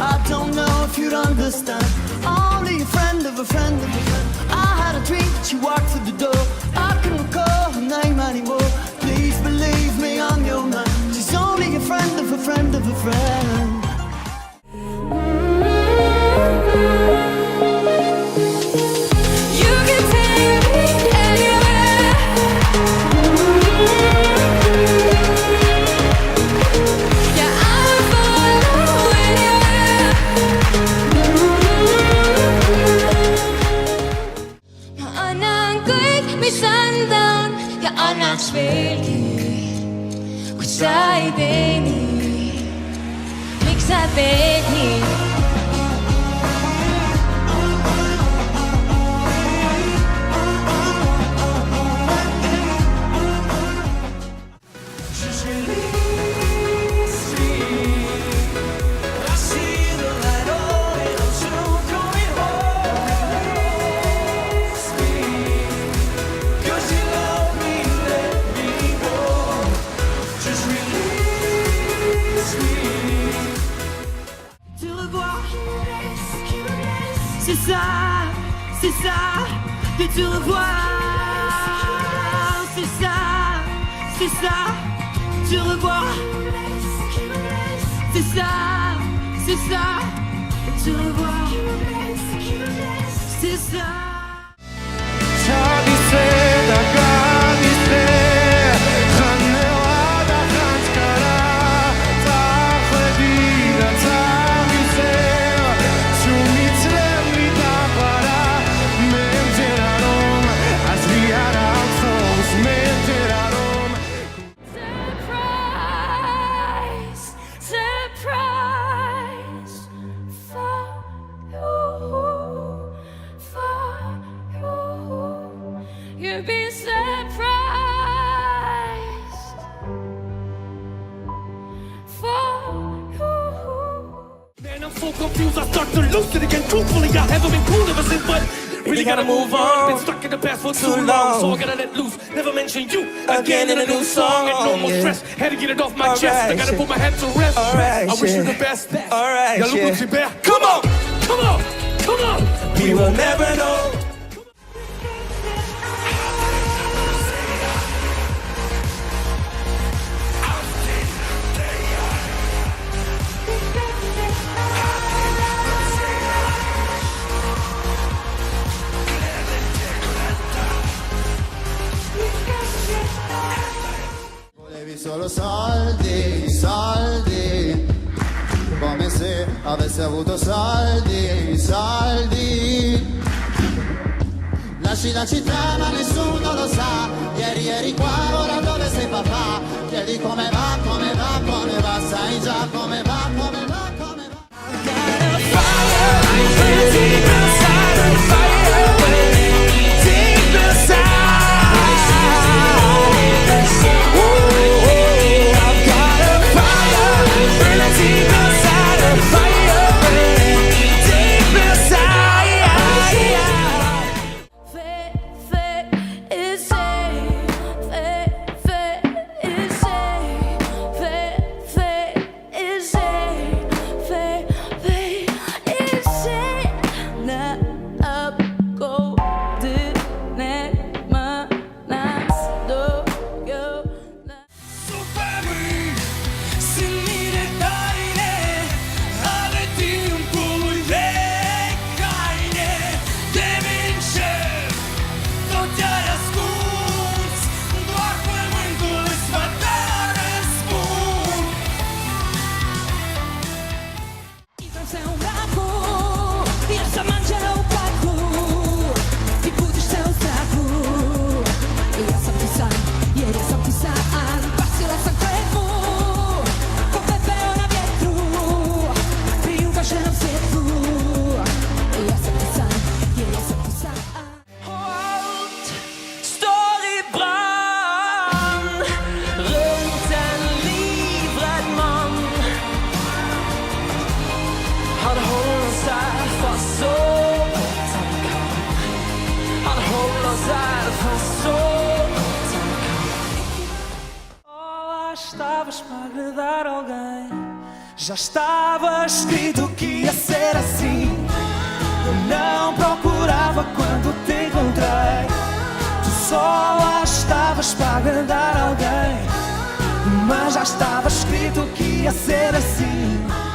I don't know if you'd understand. Only a friend of a friend of a friend. I had a dream, she walked through the door. I can't recall her name anymore. Please believe me, I'm your man. She's only a friend of a friend of a friend. Sai bene, mixa bene. C'est ça, de te revoir. C'est ça, te revoir. C'est ça, te revoir. C'est ça. You'll be surprised for you. Man, I'm so confused, I start to lose it again. Truthfully, I haven't been cool ever since, but really gotta move on. Been stuck in the past for too long, so I gotta let loose. Never mention you again in a new song. And no more stress, had to get it off my chest. I gotta put my head to rest. I wish you the best. Y'all look what you bear. Come on, come on, come on. We will never know. Solo soldi, soldi, come se avessi avuto soldi, soldi. Lasci la città ma nessuno lo sa, ieri eri qua, ora dove sei papà? Chiedi come va, sai già come va, come va, come va. Lá estavas para agradar alguém. Já estava escrito que ia ser assim. Eu não procurava quando te encontrei. Tu só lá estavas para agradar alguém. Mas já estava escrito que ia ser assim.